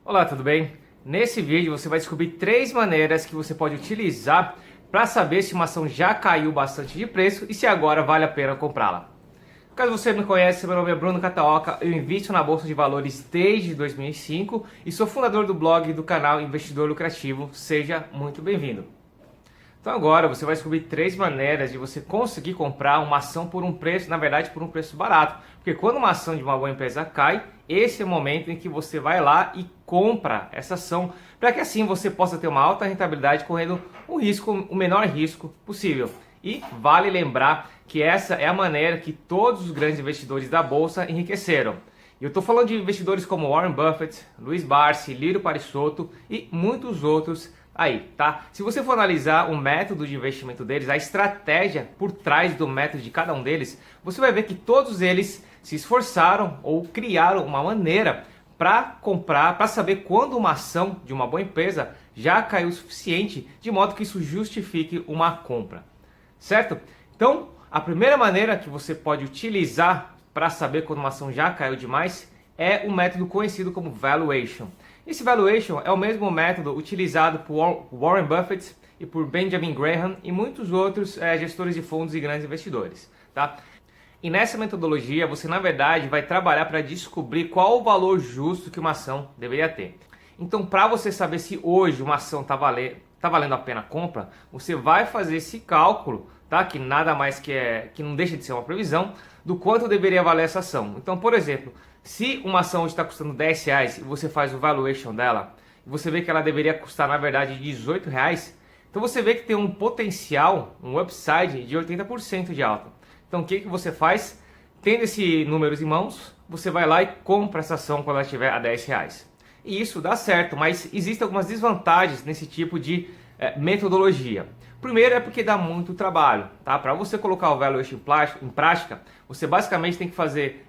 Olá, tudo bem? Nesse vídeo você vai descobrir 3 maneiras que você pode utilizar para saber se uma ação já caiu bastante de preço e se agora vale a pena comprá-la. Caso você não me conhece, meu nome é Bruno Kataoka, eu invisto na Bolsa de Valores desde 2005 e sou fundador do blog e do canal Investidor Lucrativo. Seja muito bem-vindo. Então agora você vai descobrir 3 maneiras de você conseguir comprar uma ação por um preço, na verdade por um preço barato. Porque quando uma ação de uma boa empresa cai, esse é o momento em que você vai lá e compra essa ação, para que assim você possa ter uma alta rentabilidade correndo o menor risco possível. E vale lembrar que essa é a maneira que todos os grandes investidores da Bolsa enriqueceram. E eu estou falando de investidores como Warren Buffett, Luiz Barsi, Lírio Parisotto e muitos outros aí, tá? Se você for analisar o método de investimento deles, a estratégia por trás do método de cada um deles, você vai ver que todos eles se esforçaram ou criaram uma maneira para comprar, para saber quando uma ação de uma boa empresa já caiu o suficiente, de modo que isso justifique uma compra, certo? Então, a primeira maneira que você pode utilizar para saber quando uma ação já caiu demais é um método conhecido como valuation. Esse valuation é o mesmo método utilizado por Warren Buffett e por Benjamin Graham e muitos outros gestores de fundos e grandes investidores, tá? E nessa metodologia você na verdade vai trabalhar para descobrir qual o valor justo que uma ação deveria ter. Então, para você saber se hoje uma ação está valendo a pena a compra, você vai fazer esse cálculo, tá? Que nada mais que não deixa de ser uma previsão do quanto deveria valer essa ação. Então, por exemplo, se uma ação está custando R$10 e você faz o valuation dela, e você vê que ela deveria custar na verdade R$18, então você vê que tem um potencial, um upside de 80% de alta. Então o que você faz? Tendo esses números em mãos, você vai lá e compra essa ação quando ela estiver a R$10. E isso dá certo, mas existem algumas desvantagens nesse tipo de metodologia. Primeiro é porque dá muito trabalho, tá? Para você colocar o valuation em prática, você basicamente tem que fazer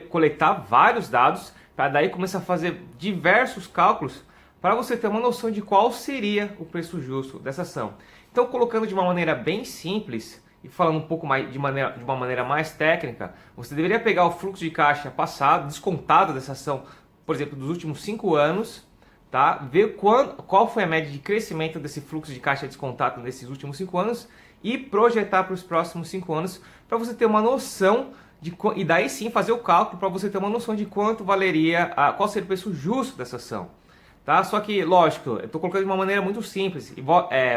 coletar vários dados para daí começar a fazer diversos cálculos para você ter uma noção de qual seria o preço justo dessa ação. Então, colocando de uma maneira bem simples e falando um pouco mais de uma maneira mais técnica, você deveria pegar o fluxo de caixa passado, descontado dessa ação, por exemplo, dos últimos 5 anos, tá? Ver qual foi a média de crescimento desse fluxo de caixa descontado nesses últimos 5 anos e projetar para os próximos 5 anos para você ter uma noção e daí sim fazer o cálculo para você ter uma noção de quanto valeria, qual seria o preço justo dessa ação. Tá? Só que, lógico, eu estou colocando de uma maneira muito simples e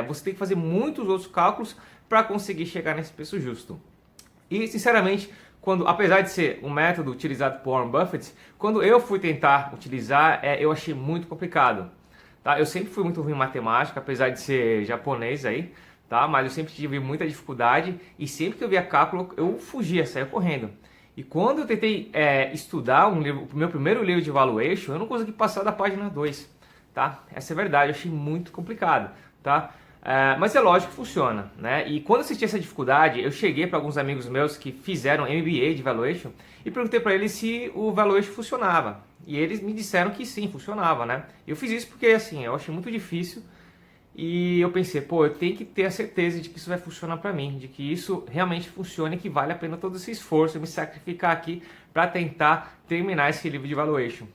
você tem que fazer muitos outros cálculos para conseguir chegar nesse preço justo. E, sinceramente, apesar de ser um método utilizado por Warren Buffett, quando eu fui tentar utilizar, eu achei muito complicado. Tá? Eu sempre fui muito ruim em matemática, apesar de ser japonês aí, tá? Mas eu sempre tive muita dificuldade e sempre que eu via cálculo, eu fugia, saía correndo. E quando eu tentei estudar o meu primeiro livro de valuation, eu não consegui passar da página 2. Tá? Essa é a verdade, eu achei muito complicado. Tá? Mas é lógico que funciona, né? E quando eu senti essa dificuldade, eu cheguei para alguns amigos meus que fizeram MBA de valuation e perguntei para eles se o valuation funcionava. E eles me disseram que sim, funcionava, né? Eu fiz isso porque assim, eu achei muito difícil e eu pensei, pô, eu tenho que ter a certeza de que isso vai funcionar para mim, de que isso realmente funciona e que vale a pena todo esse esforço, me sacrificar aqui para tentar terminar esse livro de valuation.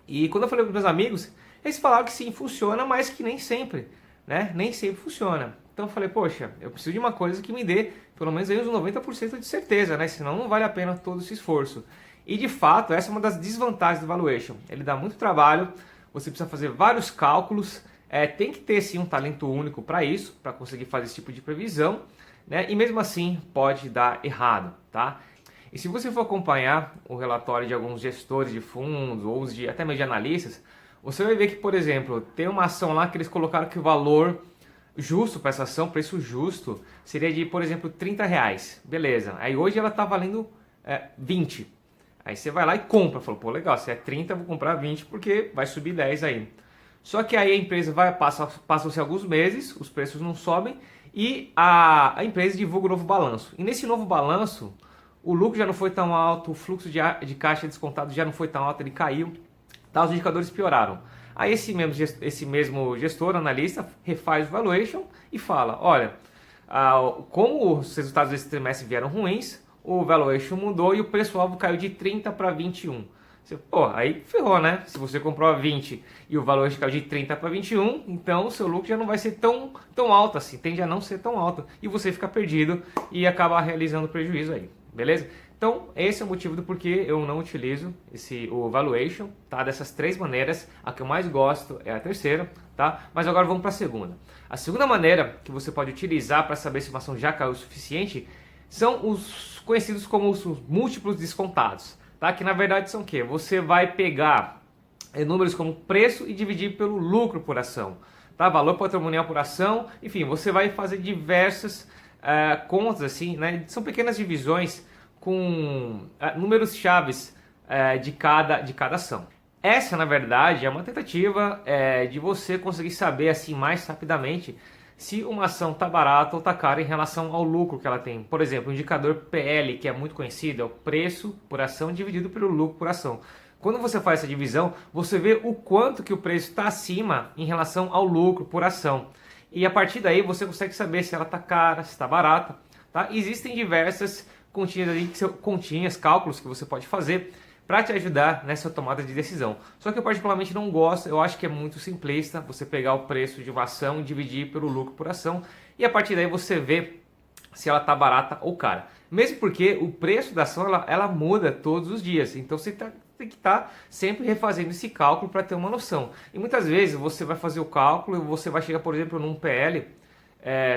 E quando eu falei para meus amigos, eles falaram que sim, funciona, mas que nem sempre. Né? Nem sempre funciona. Então eu falei, poxa, eu preciso de uma coisa que me dê pelo menos aí uns 90% de certeza, né? Senão não vale a pena todo esse esforço. E de fato, essa é uma das desvantagens do valuation. Ele dá muito trabalho, você precisa fazer vários cálculos, tem que ter sim um talento único para isso, para conseguir fazer esse tipo de previsão, né? E mesmo assim pode dar errado, tá? E se você for acompanhar o relatório de alguns gestores de fundos ou até mesmo de analistas, você vai ver que, por exemplo, tem uma ação lá que eles colocaram que o valor justo para essa ação, preço justo, seria de, por exemplo, R$30. Beleza. Aí hoje ela está valendo 20. Aí você vai lá e compra. Falou, pô, legal, se é 30, eu vou comprar 20 porque vai subir 10 aí. Só que aí a empresa passam-se alguns meses, os preços não sobem e a empresa divulga o novo balanço. E nesse novo balanço, o lucro já não foi tão alto, o fluxo de caixa descontado já não foi tão alto, ele caiu. Tá, os indicadores pioraram. Aí esse mesmo gestor, analista, refaz o valuation e fala, olha, como os resultados desse trimestre vieram ruins, o valuation mudou e o preço-alvo caiu de 30 para 21. Pô, aí ferrou, né? Se você comprou a 20 e o valor caiu de 30 para 21, então o seu lucro já não vai ser tão alto assim, tende a não ser tão alto. E você fica perdido e acaba realizando prejuízo aí, beleza? Então, esse é o motivo do porquê eu não utilizo o valuation, tá? Dessas três maneiras, a que eu mais gosto é a terceira, tá? Mas agora vamos para a segunda. A segunda maneira que você pode utilizar para saber se uma ação já caiu o suficiente são os conhecidos como os múltiplos descontados, tá? Que na verdade são o quê? Você vai pegar números como preço e dividir pelo lucro por ação, tá? Valor patrimonial por ação, enfim, você vai fazer diversas contas assim, né? São pequenas divisões com números chaves de cada ação. Essa, na verdade, é uma tentativa de você conseguir saber assim mais rapidamente se uma ação está barata ou está cara em relação ao lucro que ela tem. Por exemplo, o indicador PL, que é muito conhecido, é o preço por ação dividido pelo lucro por ação. Quando você faz essa divisão, você vê o quanto que o preço está acima em relação ao lucro por ação. E a partir daí você consegue saber se ela está cara, se está barata. Tá? Existem diversas continhas, cálculos que você pode fazer para te ajudar nessa tomada de decisão. Só que eu particularmente não gosto, eu acho que é muito simplista você pegar o preço de uma ação e dividir pelo lucro por ação e a partir daí você vê se ela está barata ou cara. Mesmo porque o preço da ação ela muda todos os dias, então você tem que estar sempre refazendo esse cálculo para ter uma noção. E muitas vezes você vai fazer o cálculo e você vai chegar, por exemplo, num PL,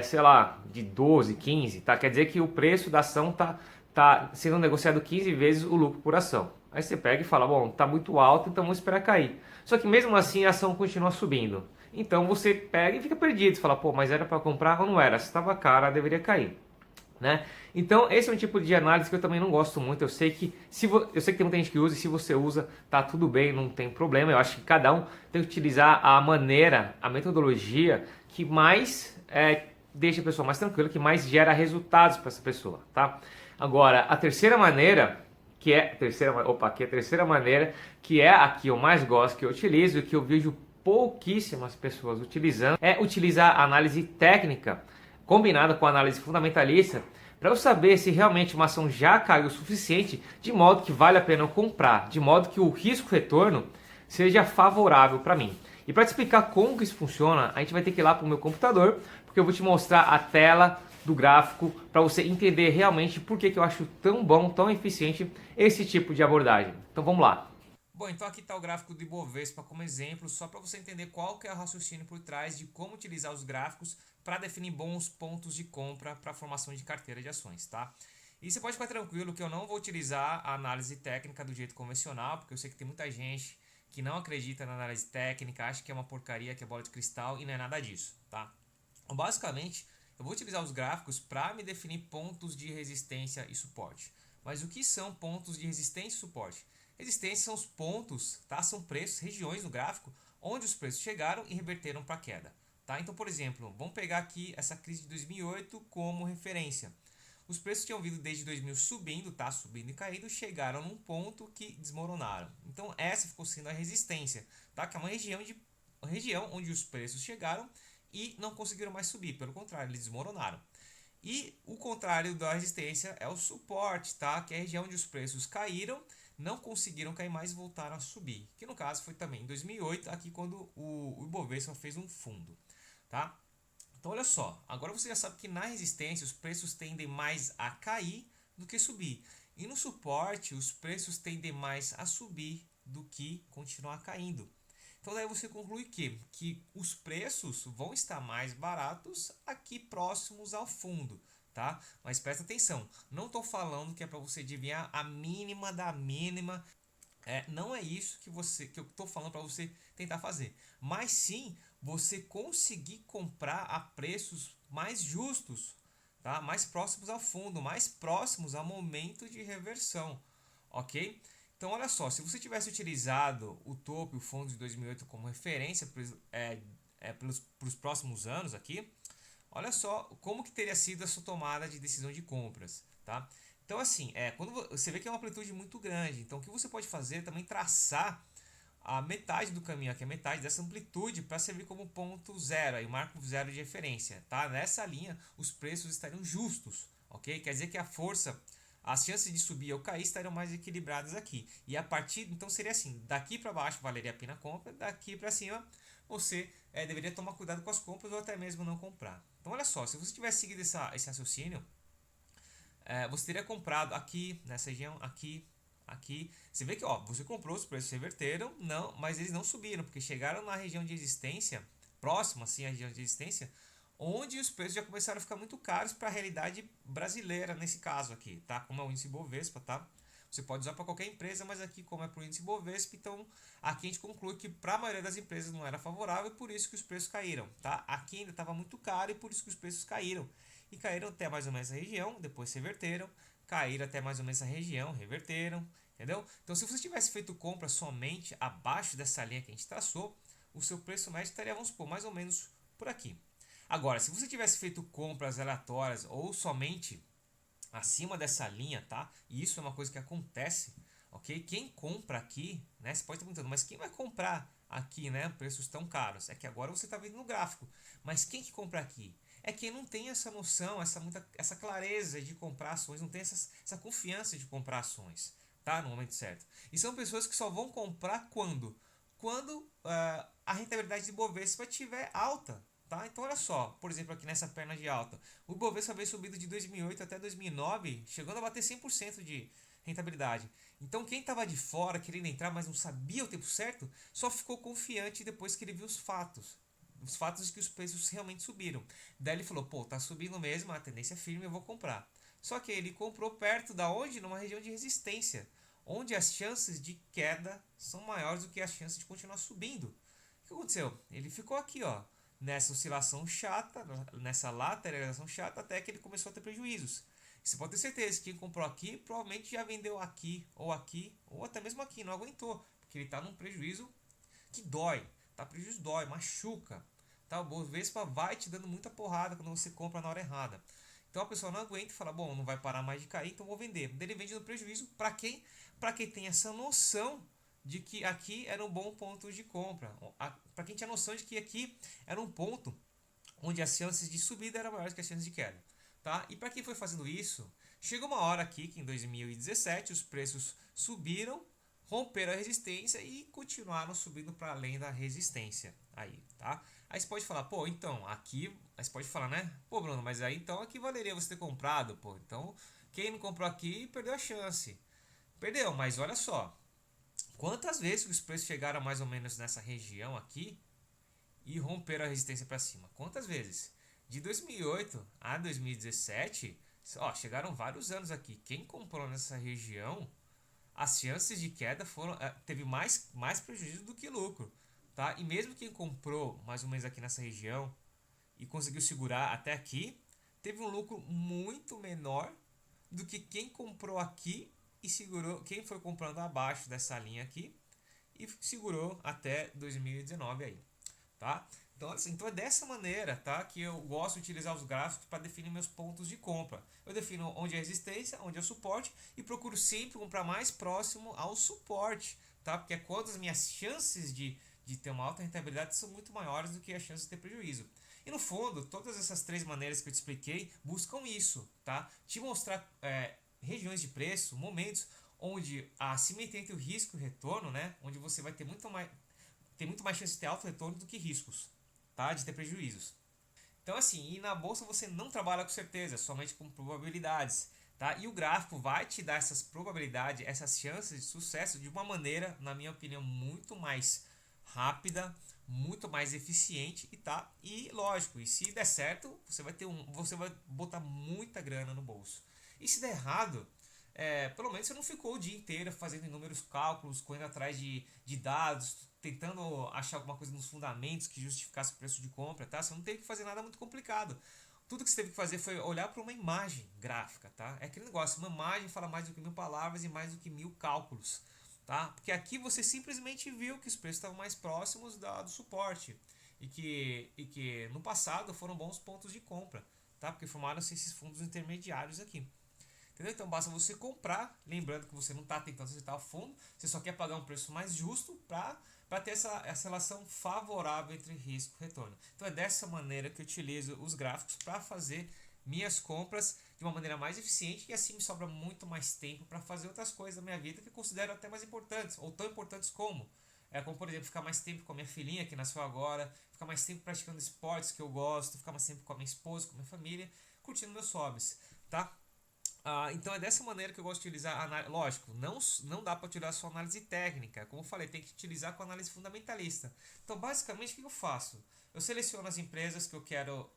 sei lá, de 12, 15, tá? Quer dizer que o preço da ação tá sendo negociado 15 vezes o lucro por ação. Aí você pega e fala, bom, tá muito alto, então vamos esperar cair. Só que mesmo assim a ação continua subindo. Então você pega e fica perdido, você fala, pô, mas era para comprar ou não era? Se estava cara, deveria cair. Né? Então esse é um tipo de análise que eu também não gosto muito. Eu sei que eu sei que tem muita gente que usa e se você usa tá tudo bem, não tem problema. Eu acho que cada um tem que utilizar a maneira, a metodologia que mais deixa a pessoa mais tranquila, que mais gera resultados para essa pessoa, tá? Agora a terceira maneira que é a terceira maneira, que é a que eu mais gosto, que eu utilizo e que eu vejo pouquíssimas pessoas utilizando, é utilizar a análise técnica combinada com a análise fundamentalista para eu saber se realmente uma ação já caiu o suficiente de modo que vale a pena eu comprar, de modo que o risco-retorno seja favorável para mim. E para te explicar como que isso funciona, a gente vai ter que ir lá para o meu computador, porque eu vou te mostrar a tela do gráfico para você entender realmente por que eu acho tão bom, tão eficiente esse tipo de abordagem. Então vamos lá. Bom, então aqui está o gráfico do Ibovespa como exemplo, só para você entender qual que é o raciocínio por trás de como utilizar os gráficos para definir bons pontos de compra para a formação de carteira de ações, tá? E você pode ficar tranquilo que eu não vou utilizar a análise técnica do jeito convencional, porque eu sei que tem muita gente que não acredita na análise técnica, acha que é uma porcaria, que é bola de cristal e não é nada disso, tá? Então, basicamente, eu vou utilizar os gráficos para me definir pontos de resistência e suporte. Mas o que são pontos de resistência e suporte? Resistência são os pontos, tá? São preços, regiões no gráfico, onde os preços chegaram e reverteram para queda. Tá? Então, por exemplo, vamos pegar aqui essa crise de 2008 como referência. Os preços tinham vindo desde 2000 subindo, tá? Subindo e caindo, chegaram num ponto que desmoronaram. Então, essa ficou sendo a resistência, tá? Que é uma região onde os preços chegaram e não conseguiram mais subir, pelo contrário, eles desmoronaram. E o contrário da resistência é o suporte, tá? Que é a região onde os preços caíram, não conseguiram cair mais e voltaram a subir. Que no caso foi também em 2008, aqui quando o Ibovespa fez um fundo, tá? Então olha só, agora você já sabe que na resistência os preços tendem mais a cair do que subir. E no suporte os preços tendem mais a subir do que continuar caindo. Então daí você conclui que os preços vão estar mais baratos aqui próximos ao fundo, tá? Mas presta atenção, não estou falando que é para você adivinhar a mínima da mínima, não é isso que eu estou falando para você tentar fazer, mas sim você conseguir comprar a preços mais justos, tá? Mais próximos ao fundo, mais próximos ao momento de reversão, ok? Então, olha só, se você tivesse utilizado o topo e o fundo de 2008 como referência para os próximos anos aqui, olha só como que teria sido a sua tomada de decisão de compras, tá? Então, assim, quando você vê que é uma amplitude muito grande, então o que você pode fazer é também traçar a metade do caminho, aqui a metade dessa amplitude, para servir como ponto zero, aí marco zero de referência, tá? Nessa linha, os preços estariam justos, ok? Quer dizer que a força as chances de subir ou cair estariam mais equilibradas aqui. E a partir, então seria assim, daqui para baixo valeria a pena a compra, daqui para cima você deveria tomar cuidado com as compras ou até mesmo não comprar. Então olha só, se você tivesse seguido esse raciocínio, você teria comprado aqui, nessa região, aqui, aqui. Você vê que você comprou, os preços reverteram, não, mas eles não subiram, porque chegaram na região de resistência, próximo assim à região de resistência, onde os preços já começaram a ficar muito caros para a realidade brasileira nesse caso aqui, tá? Como é o índice Bovespa, tá? Você pode usar para qualquer empresa, mas aqui como é para o índice Bovespa, então aqui a gente conclui que para a maioria das empresas não era favorável e por isso que os preços caíram, tá? Aqui ainda estava muito caro e por isso que os preços caíram. E caíram até mais ou menos essa região, depois se reverteram, caíram até mais ou menos essa região, reverteram, entendeu? Então se você tivesse feito compra somente abaixo dessa linha que a gente traçou, o seu preço médio estaria, vamos supor, mais ou menos por aqui. Agora, se você tivesse feito compras aleatórias ou somente acima dessa linha, tá? E isso é uma coisa que acontece, ok? Quem compra aqui, né? Você pode estar perguntando, mas quem vai comprar aqui, né? Preços tão caros. É que agora você está vendo no gráfico. Mas quem que compra aqui? É quem não tem essa noção, essa clareza de comprar ações, não tem essa confiança de comprar ações, tá? No momento certo. E são pessoas que só vão comprar quando? Quando a rentabilidade de Bovespa estiver alta. Tá? Então olha só, por exemplo aqui nessa perna de alta, o Ibovespa veio subido de 2008 até 2009, chegando a bater 100% de rentabilidade. Então quem estava de fora querendo entrar, mas não sabia o tempo certo, só ficou confiante depois que ele viu os fatos. Os fatos de que os preços realmente subiram. Daí ele falou, pô, tá subindo mesmo, a tendência é firme, eu vou comprar. Só que ele comprou perto da onde? Numa região de resistência, onde as chances de queda são maiores do que as chances de continuar subindo. O que aconteceu? Ele ficou aqui, ó, nessa oscilação chata, nessa lateralização chata, até que ele começou a ter prejuízos. Você pode ter certeza que quem comprou aqui provavelmente já vendeu aqui, ou até mesmo aqui, não aguentou, porque ele está num prejuízo que dói, tá? Prejuízo dói, machuca, tá? O Bovespa vai te dando muita porrada quando você compra na hora errada. Então a pessoa não aguenta e fala, bom, não vai parar mais de cair, então vou vender. Daí ele vende no prejuízo para quem? Para quem tem essa noção de que aqui era um bom ponto de compra. Para quem tinha noção de que aqui era um ponto onde as chances de subida eram maiores que as chances de queda. Tá? E para quem foi fazendo isso, chegou uma hora aqui que em 2017 os preços subiram, romperam a resistência e continuaram subindo para além da resistência. Aí, tá? Aí você pode falar, pô, então, aqui, aí você pode falar, né? Pô, Bruno, mas aí então aqui valeria você ter comprado, pô. Então, quem não comprou aqui perdeu a chance. Perdeu, mas olha só. Quantas vezes os preços chegaram mais ou menos nessa região aqui e romperam a resistência para cima? Quantas vezes? De 2008 a 2017, chegaram vários anos aqui. Quem comprou nessa região, as chances de queda teve mais prejuízo do que lucro, tá? E mesmo quem comprou mais ou menos aqui nessa região e conseguiu segurar até aqui, teve um lucro muito menor do que quem comprou aqui e segurou, quem foi comprando abaixo dessa linha aqui e segurou até 2019 aí, tá? Então, assim, então é dessa maneira, tá, que eu gosto de utilizar os gráficos para definir meus pontos de compra. Eu defino onde é resistência, onde é suporte e procuro sempre comprar mais próximo ao suporte, tá? Porque é quando as minhas chances de ter uma alta rentabilidade são muito maiores do que as chances de ter prejuízo. E no fundo, todas essas três maneiras que eu te expliquei buscam isso, tá? Te mostrar regiões de preço, momentos onde a simetria entre o risco e o retorno, né? Onde você vai ter muito mais chance de ter alto retorno do que riscos, tá? De ter prejuízos. Então assim, e na bolsa você não trabalha com certeza, somente com probabilidades, tá? E o gráfico vai te dar essas probabilidades, essas chances de sucesso de uma maneira, na minha opinião, muito mais rápida, muito mais eficiente e lógico, e se der certo, você vai botar muita grana no bolso. E se der errado, pelo menos você não ficou o dia inteiro fazendo inúmeros cálculos, correndo atrás de dados, tentando achar alguma coisa nos fundamentos que justificasse o preço de compra, tá? Você não teve que fazer nada muito complicado. Tudo que você teve que fazer foi olhar para uma imagem gráfica, tá? É aquele negócio, uma imagem fala mais do que 1000 palavras e mais do que 1000 cálculos, tá? Porque aqui você simplesmente viu que os preços estavam mais próximos do suporte e que no passado foram bons pontos de compra, tá? Porque formaram-se esses fundos intermediários aqui. Entendeu? Então basta você comprar, lembrando que você não está tentando acertar o fundo, você só quer pagar um preço mais justo para ter essa relação favorável entre risco e retorno. Então é dessa maneira que eu utilizo os gráficos para fazer minhas compras de uma maneira mais eficiente e assim me sobra muito mais tempo para fazer outras coisas da minha vida que eu considero até mais importantes, ou tão importantes como por exemplo, ficar mais tempo com a minha filhinha que nasceu agora, ficar mais tempo praticando esportes que eu gosto, ficar mais tempo com a minha esposa, com a minha família, curtindo meus hobbies, tá? Então é dessa maneira que eu gosto de utilizar análise. Lógico, não dá para utilizar só análise técnica. Como eu falei, tem que utilizar com análise fundamentalista. Então, basicamente, o que eu faço? Eu seleciono as empresas que eu quero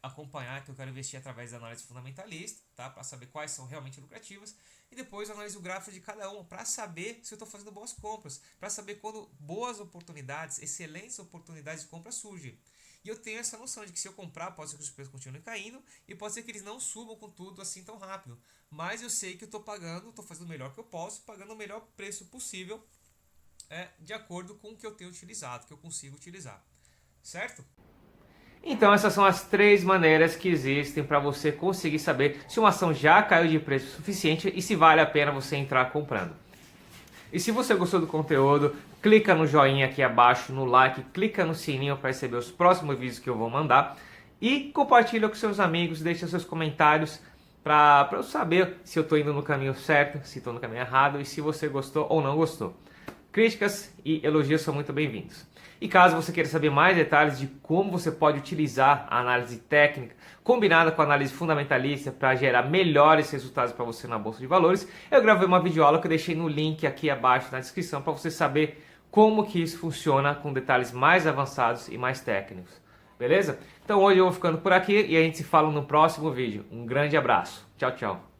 acompanhar, que eu quero investir através da análise fundamentalista, tá? Para saber quais são realmente lucrativas. E depois eu analiso o gráfico de cada uma para saber se eu estou fazendo boas compras. Para saber quando boas oportunidades, excelentes oportunidades de compra surgem. E eu tenho essa noção de que se eu comprar, pode ser que os preços continuem caindo e pode ser que eles não subam com tudo assim tão rápido. Mas eu sei que eu estou pagando, estou fazendo o melhor que eu posso, pagando o melhor preço possível de acordo com o que eu tenho utilizado, que eu consigo utilizar. Certo? Então essas são as 3 maneiras que existem para você conseguir saber se uma ação já caiu de preço suficiente e se vale a pena você entrar comprando. E se você gostou do conteúdo, clica no joinha aqui abaixo, no like, clica no sininho para receber os próximos vídeos que eu vou mandar e compartilha com seus amigos, deixa seus comentários para eu saber se eu estou indo no caminho certo, se estou no caminho errado e se você gostou ou não gostou. Críticas e elogios são muito bem-vindos. E caso você queira saber mais detalhes de como você pode utilizar a análise técnica combinada com a análise fundamentalista para gerar melhores resultados para você na Bolsa de Valores, eu gravei uma videoaula que eu deixei no link aqui abaixo na descrição para você saber como que isso funciona com detalhes mais avançados e mais técnicos. Beleza? Então hoje eu vou ficando por aqui e a gente se fala no próximo vídeo. Um grande abraço. Tchau, tchau.